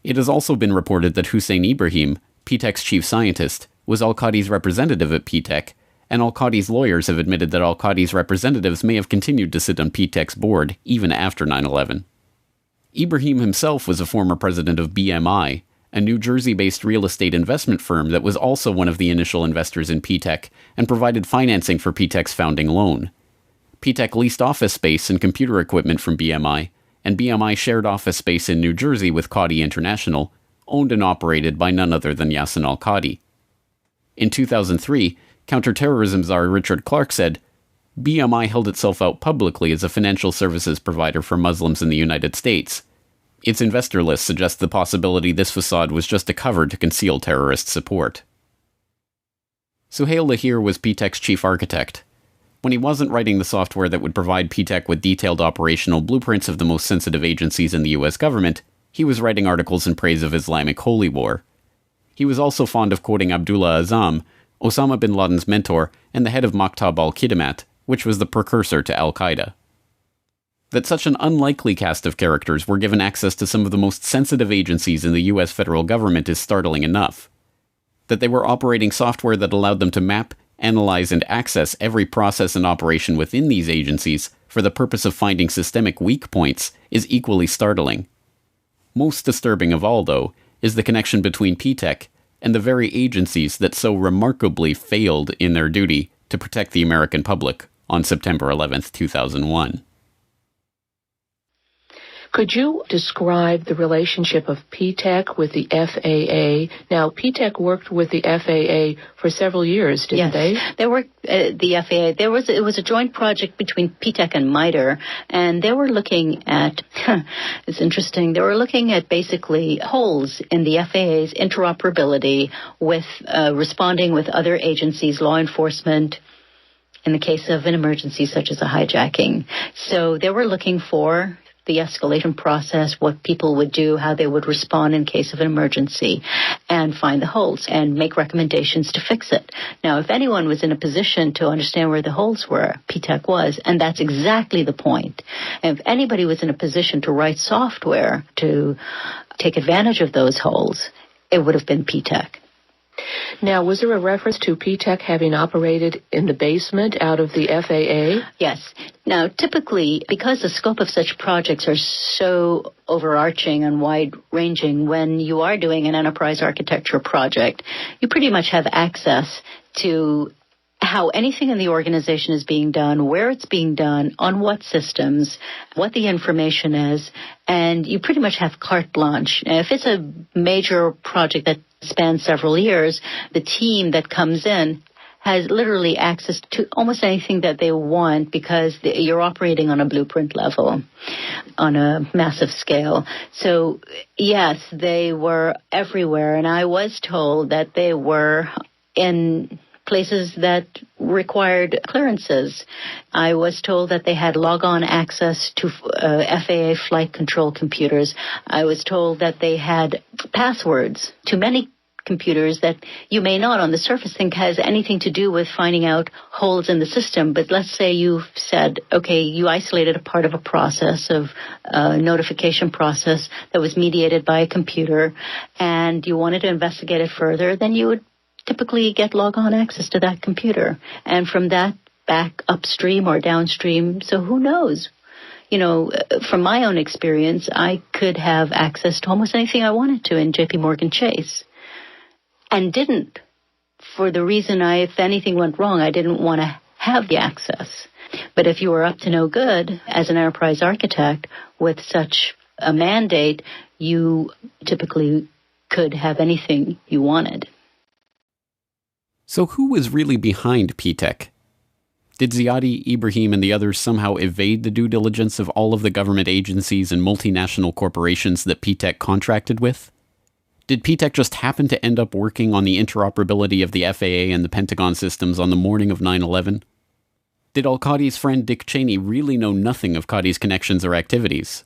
It has also been reported that Hussein Ibrahim, P-TECH's chief scientist, was al-Qadi's representative at P-TECH, and al-Qadi's lawyers have admitted that al-Qadi's representatives may have continued to sit on P-TECH's board even after 9/11. Ibrahim himself was a former president of BMI, a New Jersey-based real estate investment firm that was also one of the initial investors in P-TECH and provided financing for P-TECH's founding loan. P-TECH leased office space and computer equipment from BMI, and BMI shared office space in New Jersey with Qadi International, owned and operated by none other than Yassin al-Qadi. In 2003, counterterrorism czar Richard Clarke said, BMI held itself out publicly as a financial services provider for Muslims in the United States. Its investor list suggests the possibility this facade was just a cover to conceal terrorist support. Suhail Lahir was P-TECH's chief architect. When he wasn't writing the software that would provide P-TECH with detailed operational blueprints of the most sensitive agencies in the US government, he was writing articles in praise of Islamic holy war. He was also fond of quoting Abdullah Azzam, Osama bin Laden's mentor and the head of Maktab al-Khidmat, which was the precursor to al-Qaeda. That such an unlikely cast of characters were given access to some of the most sensitive agencies in the US federal government is startling enough. That they were operating software that allowed them to map, analyze, and access every process and operation within these agencies for the purpose of finding systemic weak points is equally startling. Most disturbing of all, though, is the connection between P-TECH and the very agencies that so remarkably failed in their duty to protect the American public on September 11th, 2001. Could you describe the relationship of P-TECH with the FAA? Now, P-TECH worked with the FAA for several years, didn't they? Yes, they worked the FAA. It was a joint project between P-TECH and MITRE, and they were looking at, it's interesting, they were looking at basically holes in the FAA's interoperability with responding with other agencies, law enforcement, in the case of an emergency such as a hijacking. So they were looking for the escalation process, what people would do, how they would respond in case of an emergency, and find the holes and make recommendations to fix it. Now, if anyone was in a position to understand where the holes were, P-TECH was, and that's exactly the point. And if anybody was in a position to write software to take advantage of those holes, it would have been P-TECH. Now, was there a reference to P-TECH having operated in the basement out of the FAA? Yes. Now, typically, because the scope of such projects are so overarching and wide-ranging, when you are doing an enterprise architecture project, you pretty much have access to how anything in the organization is being done, where it's being done, on what systems, what the information is, and you pretty much have carte blanche. If it's a major project that spans several years, the team that comes in has literally access to almost anything that they want because you're operating on a blueprint level, on a massive scale. So, yes, they were everywhere, and I was told that they were in places that required clearances. I was told that they had log-on access to FAA flight control computers. I was told that they had passwords to many computers that you may not on the surface think has anything to do with finding out holes in the system. But let's say you've said, okay, you isolated a part of a process, of a notification process that was mediated by a computer, and you wanted to investigate it further, then you would typically get log-on access to that computer. And from that, back upstream or downstream, so who knows? You know, from my own experience, I could have access to almost anything I wanted to in JP Morgan Chase. And didn't, for the reason if anything went wrong, I didn't want to have the access. But if you were up to no good as an enterprise architect with such a mandate, you typically could have anything you wanted. So who was really behind P-TECH? Did Ziadi, Ibrahim, and the others somehow evade the due diligence of all of the government agencies and multinational corporations that P-TECH contracted with? Did P-TECH just happen to end up working on the interoperability of the FAA and the Pentagon systems on the morning of 9/11? Did al-Qadi's friend Dick Cheney really know nothing of Qadi's connections or activities?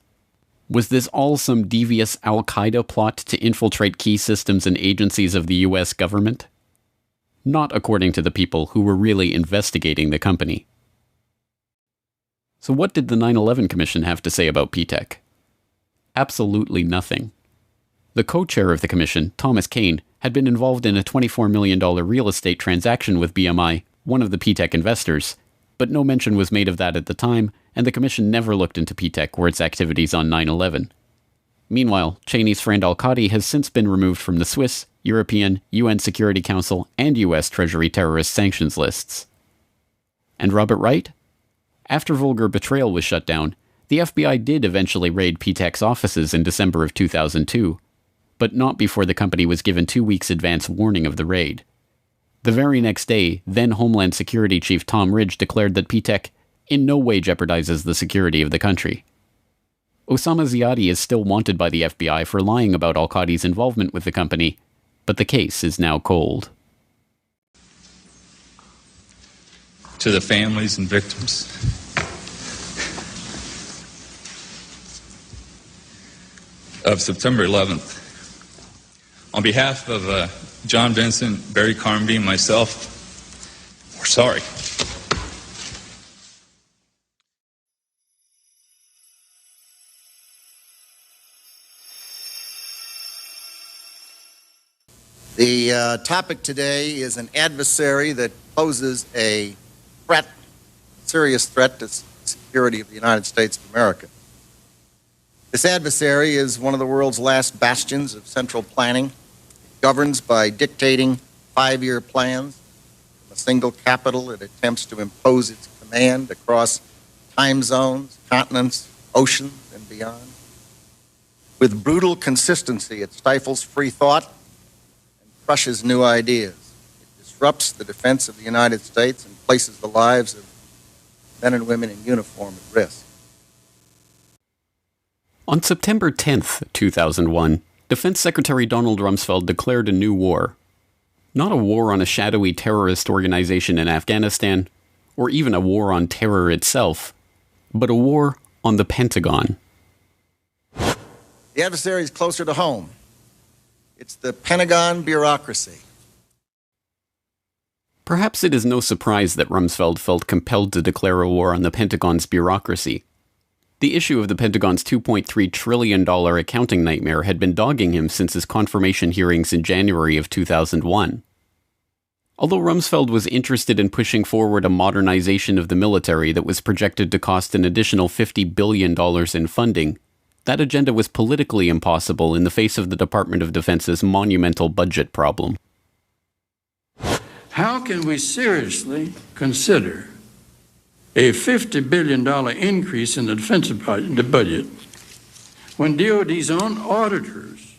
Was this all some devious al-Qaeda plot to infiltrate key systems and agencies of the US government? Not according to the people who were really investigating the company. So what did the 9/11 Commission have to say about P-TECH? Absolutely nothing. The co-chair of the commission, Thomas Kane, had been involved in a $24 million real estate transaction with BMI, one of the P-TECH investors, but no mention was made of that at the time, and the commission never looked into P-TECH or its activities on 9/11. Meanwhile, Cheney's friend al-Qadi has since been removed from the Swiss, European, UN Security Council, and US Treasury terrorist sanctions lists. And Robert Wright? After Vulgar Betrayal was shut down, the FBI did eventually raid P-TECH's offices in December of 2002, but not before the company was given 2 weeks advance warning of the raid. The very next day, then Homeland Security Chief Tom Ridge declared that P-TECH in no way jeopardizes the security of the country. Osama Ziadi is still wanted by the FBI for lying about al-Qadi's involvement with the company, but the case is now cold. To the families and victims, of September 11th, on behalf of John Vincent, Barry Carmody, and myself, we're sorry. The topic today is an adversary that poses a threat, serious threat to the security of the United States of America. This adversary is one of the world's last bastions of central planning. It governs by dictating 5-year plans. From a single capital, it attempts to impose its command across time zones, continents, oceans, and beyond. With brutal consistency, it stifles free thought and crushes new ideas. It disrupts the defense of the United States and places the lives of men and women in uniform at risk. On September 10th, 2001, Defense Secretary Donald Rumsfeld declared a new war. Not a war on a shadowy terrorist organization in Afghanistan, or even a war on terror itself, but a war on the Pentagon. The adversary is closer to home. It's the Pentagon bureaucracy. Perhaps it is no surprise that Rumsfeld felt compelled to declare a war on the Pentagon's bureaucracy. The issue of the Pentagon's $2.3 trillion accounting nightmare had been dogging him since his confirmation hearings in January of 2001. Although Rumsfeld was interested in pushing forward a modernization of the military that was projected to cost an additional $50 billion in funding, that agenda was politically impossible in the face of the Department of Defense's monumental budget problem. How can we seriously consider a $50 billion increase in the defense budget when DOD's own auditors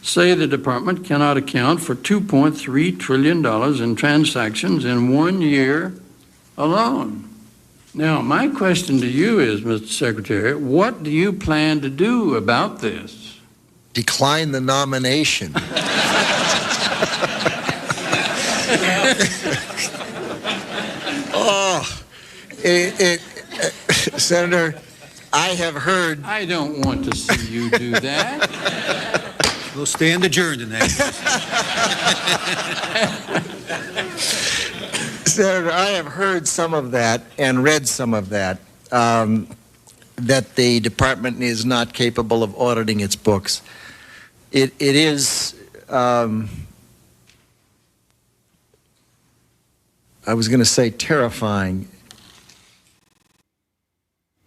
say the department cannot account for $2.3 trillion in transactions in 1 year alone? Now, my question to you is, Mr. Secretary, what do you plan to do about this? Decline the nomination. Senator, I have heard... I don't want to see you do that. We'll stand adjourned in that. Senator, I have heard some of that and read some of that, that the department is not capable of auditing its books. It is... I was going to say terrifying.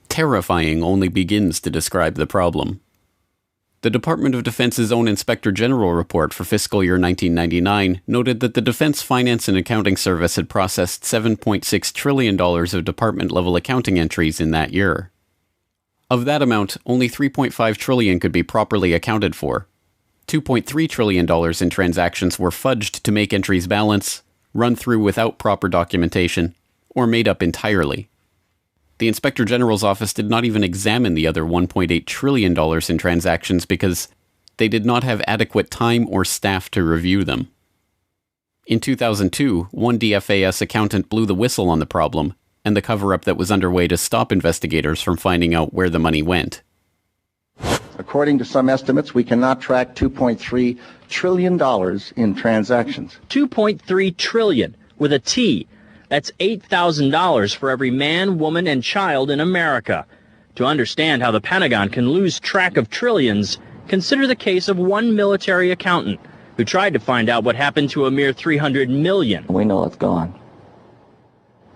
Terrifying only begins to describe the problem. The Department of Defense's own Inspector General report for fiscal year 1999 noted that the Defense Finance and Accounting Service had processed $7.6 trillion of department-level accounting entries in that year. Of that amount, only $3.5 trillion could be properly accounted for. $2.3 trillion in transactions were fudged to make entries balance, run through without proper documentation, or made up entirely. The Inspector General's office did not even examine the other $1.8 trillion in transactions because they did not have adequate time or staff to review them. In 2002, one DFAS accountant blew the whistle on the problem and the cover-up that was underway to stop investigators from finding out where the money went. According to some estimates, we cannot track $2.3 trillion in transactions. $2.3 trillion with a T. That's $8,000 for every man, woman, and child in America. To understand how the Pentagon can lose track of trillions, consider the case of one military accountant who tried to find out what happened to a mere $300 million. We know it's gone,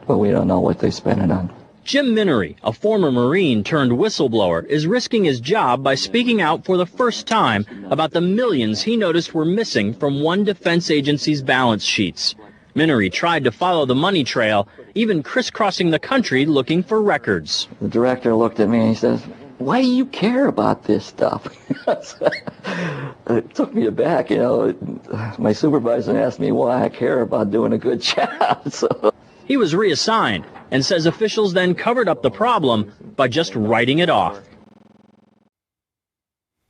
but we don't know what they spent it on. Jim Minery, a former Marine turned whistleblower, is risking his job by speaking out for the first time about the millions he noticed were missing from one defense agency's balance sheets. Minery tried to follow the money trail, even crisscrossing the country looking for records. The director looked at me and he says, "Why do you care about this stuff?" It took me aback, you know. My supervisor asked me why I care about doing a good job. He was reassigned and says officials then covered up the problem by just writing it off.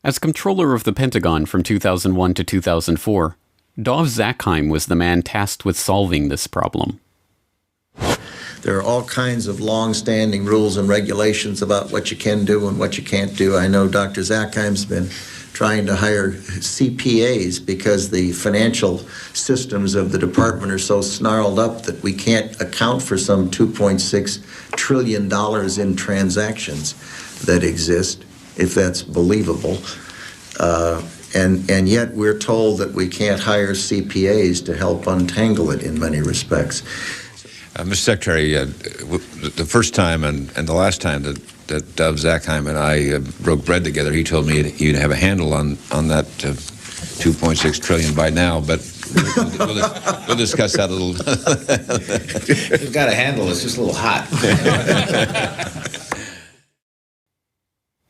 As controller of the Pentagon from 2001 to 2004, Dov Zakheim was the man tasked with solving this problem. There are all kinds of long-standing rules and regulations about what you can do and what you can't do. I know Dr. Zakheim's been trying to hire CPAs because the financial systems of the department are so snarled up that we can't account for some $2.6 trillion in transactions that exist, if that's believable. And yet we're told that we can't hire CPAs to help untangle it in many respects. Mr. Secretary, the first time and the last time that Dov Zakheim and I broke bread together, he told me you'd have a handle on that $2.6 trillion by now, but we'll discuss that a little. We've got a handle, it's just a little hot.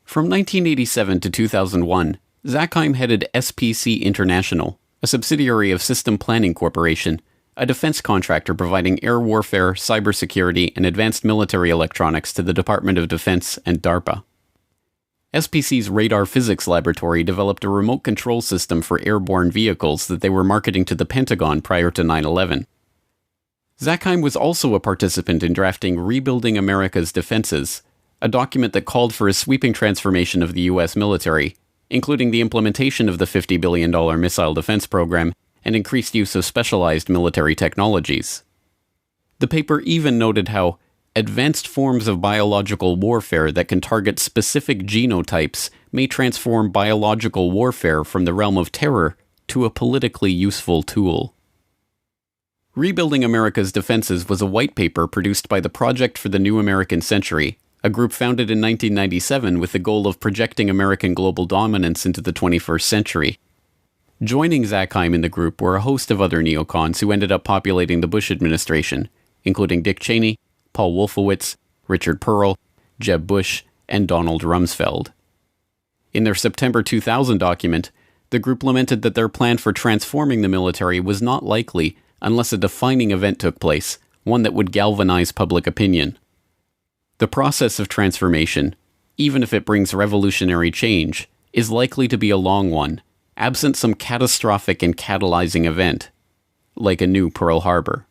From 1987 to 2001, Zakheim headed SPC International, a subsidiary of System Planning Corporation, a defense contractor providing air warfare, cybersecurity, and advanced military electronics to the Department of Defense and DARPA. SPC's Radar Physics Laboratory developed a remote control system for airborne vehicles that they were marketing to the Pentagon prior to 9/11. Zakheim was also a participant in drafting Rebuilding America's Defenses, a document that called for a sweeping transformation of the U.S. military, including the implementation of the $50 billion missile defense program and increased use of specialized military technologies. The paper even noted how advanced forms of biological warfare that can target specific genotypes may transform biological warfare from the realm of terror to a politically useful tool. Rebuilding America's Defenses was a white paper produced by the Project for the New American Century, a group founded in 1997 with the goal of projecting American global dominance into the 21st century. Joining Zakheim in the group were a host of other neocons who ended up populating the Bush administration, including Dick Cheney, Paul Wolfowitz, Richard Pearl, Jeb Bush, and Donald Rumsfeld. In their September 2000 document, the group lamented that their plan for transforming the military was not likely unless a defining event took place, one that would galvanize public opinion. The process of transformation, even if it brings revolutionary change, is likely to be a long one, absent some catastrophic and catalyzing event, like a new Pearl Harbor.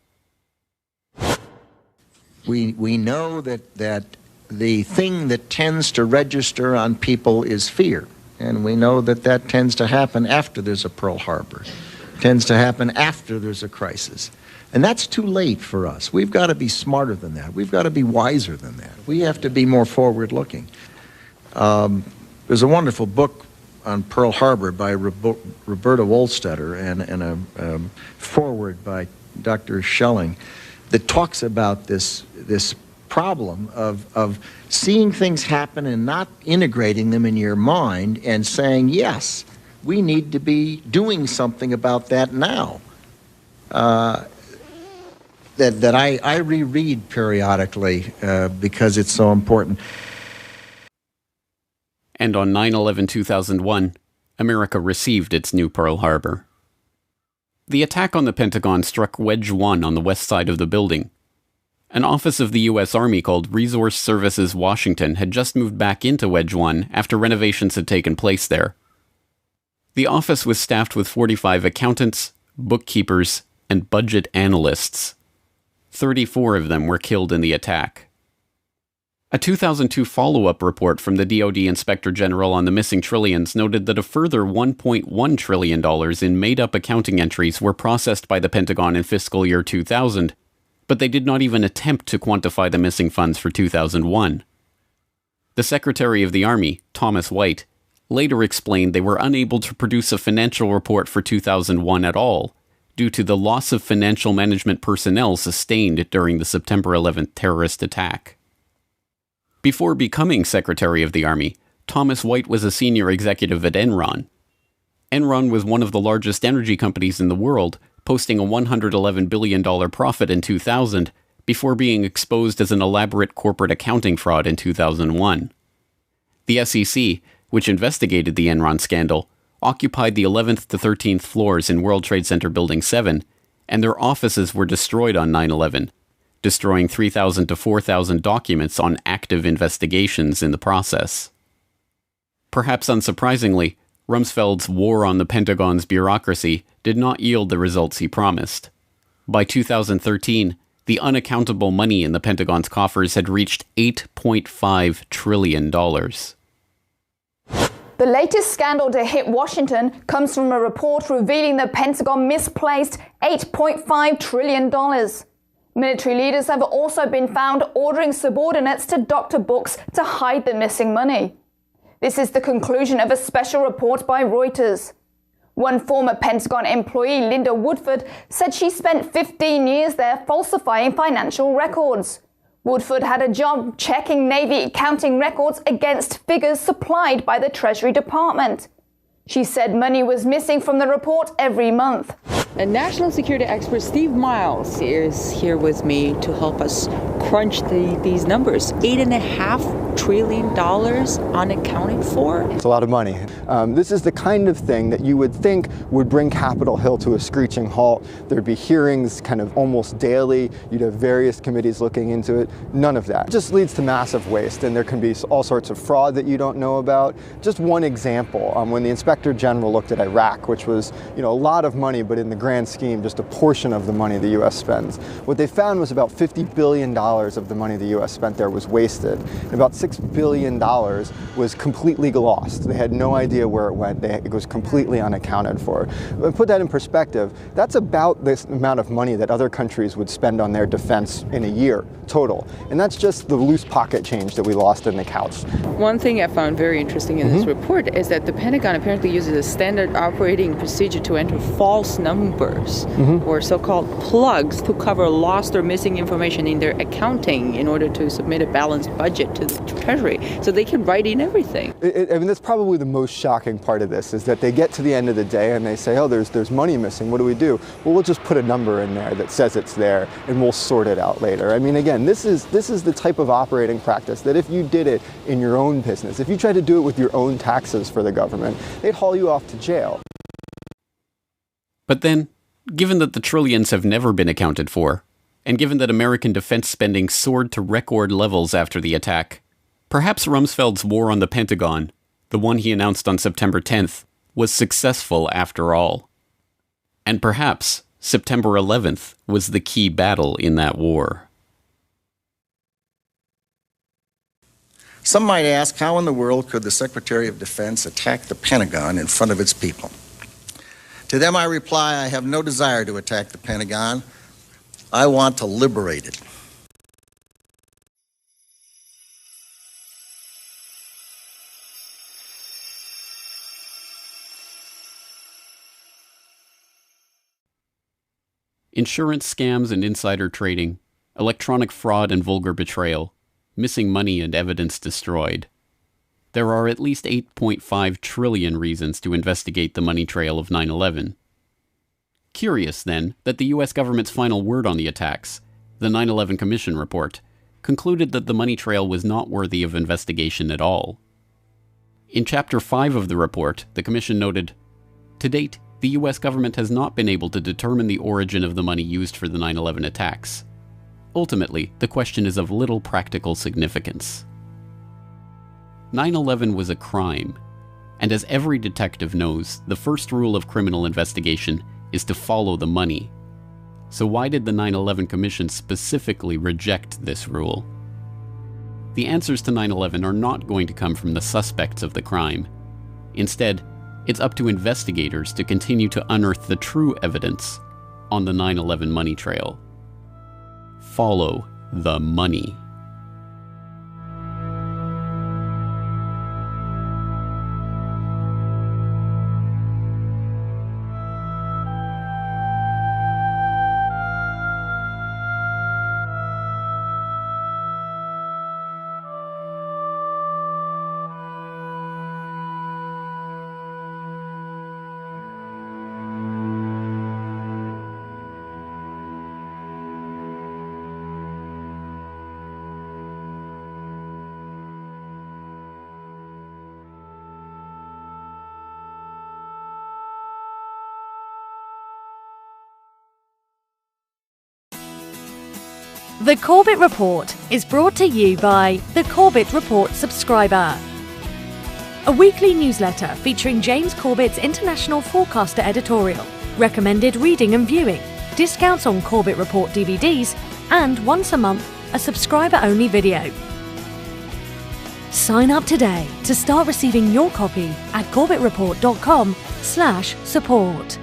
We know that the thing that tends to register on people is fear, and we know that tends to happen after there's a Pearl Harbor, tends to happen after there's a crisis. And that's too late for us. We've got to be smarter than that. We've got to be wiser than that. We have to be more forward-looking. There's a wonderful book on Pearl Harbor by Roberta Wohlstetter and a foreword by Dr. Schelling that talks about this problem of seeing things happen and not integrating them in your mind and saying, yes, we need to be doing something about that now. That I reread periodically because it's so important. And on 9/11/2001, America received its new Pearl Harbor. The attack on the Pentagon struck Wedge 1 on the west side of the building. An office of the U.S. Army called Resource Services Washington had just moved back into Wedge 1 after renovations had taken place there. The office was staffed with 45 accountants, bookkeepers, and budget analysts. 34 of them were killed in the attack. A 2002 follow-up report from the DoD Inspector General on the missing trillions noted that a further $1.1 trillion in made-up accounting entries were processed by the Pentagon in fiscal year 2000, but they did not even attempt to quantify the missing funds for 2001. The Secretary of the Army, Thomas White, later explained they were unable to produce a financial report for 2001 at all, due to the loss of financial management personnel sustained during the September 11th terrorist attack. Before becoming Secretary of the Army, Thomas White was a senior executive at Enron. Enron was one of the largest energy companies in the world, posting a $111 billion profit in 2000, before being exposed as an elaborate corporate accounting fraud in 2001. The SEC, which investigated the Enron scandal, occupied the 11th to 13th floors in World Trade Center Building 7, and their offices were destroyed on 9/11, destroying 3,000 to 4,000 documents on active investigations in the process. Perhaps unsurprisingly, Rumsfeld's war on the Pentagon's bureaucracy did not yield the results he promised. By 2013, the unaccountable money in the Pentagon's coffers had reached $8.5 trillion. The latest scandal to hit Washington comes from a report revealing the Pentagon misplaced $8.5 trillion. Military leaders have also been found ordering subordinates to doctor books to hide the missing money. This is the conclusion of a special report by Reuters. One former Pentagon employee, Linda Woodford, said she spent 15 years there falsifying financial records. Woodford had a job checking Navy accounting records against figures supplied by the Treasury Department. She said money was missing from the report every month. And national security expert Steve Miles is here with me to help us crunch these numbers. $8.5 trillion unaccounted for. It's a lot of money. This is the kind of thing that you would think would bring Capitol Hill to a screeching halt. There'd be hearings kind of almost daily. You'd have various committees looking into it. None of that. It just leads to massive waste, and there can be all sorts of fraud that you don't know about. Just one example, when the Inspector General looked at Iraq, which was, a lot of money, but in the grand scheme, just a portion of the money the U.S. spends. What they found was about $50 billion of the money the U.S. spent there was wasted. And about $6 billion was completely lost. They had no idea where it went. It was completely unaccounted for. But put that in perspective, that's about this amount of money that other countries would spend on their defense in a year total. And that's just the loose pocket change that we lost in the couch. One thing I found very interesting in this report is that the Pentagon apparently uses a standard operating procedure to enter false numbers or so-called plugs to cover lost or missing information in their accounting in order to submit a balanced budget to the Treasury. So they can write in everything. That's probably the most shocking part of this, is that they get to the end of the day and they say, oh, there's money missing. What do we do? Well, we'll just put a number in there that says it's there and we'll sort it out later. I mean, again, this is the type of operating practice that if you did it in your own business, if you tried to do it with your own taxes for the government, they'd haul you off to jail. But then, given that the trillions have never been accounted for, and given that American defense spending soared to record levels after the attack, perhaps Rumsfeld's war on the Pentagon, the one he announced on September 10th, was successful after all. And perhaps September 11th was the key battle in that war. Some might ask, how in the world could the Secretary of Defense attack the Pentagon in front of its people? To them I reply, I have no desire to attack the Pentagon. I want to liberate it. Insurance scams and insider trading, electronic fraud and vulgar betrayal, missing money and evidence destroyed. There are at least 8.5 trillion reasons to investigate the money trail of 9/11. Curious, then, that the U.S. government's final word on the attacks, the 9/11 Commission report, concluded that the money trail was not worthy of investigation at all. In Chapter 5 of the report, the Commission noted, "To date, the U.S. government has not been able to determine the origin of the money used for the 9/11 attacks. Ultimately, the question is of little practical significance." 9/11 was a crime, and as every detective knows, the first rule of criminal investigation is to follow the money. So why did the 9/11 Commission specifically reject this rule? The answers to 9/11 are not going to come from the suspects of the crime. Instead, it's up to investigators to continue to unearth the true evidence on the 9/11 money trail. Follow the money. The Corbett Report is brought to you by the Corbett Report subscriber, a weekly newsletter featuring James Corbett's International Forecaster editorial, recommended reading and viewing, discounts on Corbett Report DVDs, and once a month, a subscriber-only video. Sign up today to start receiving your copy at corbettreport.com/support.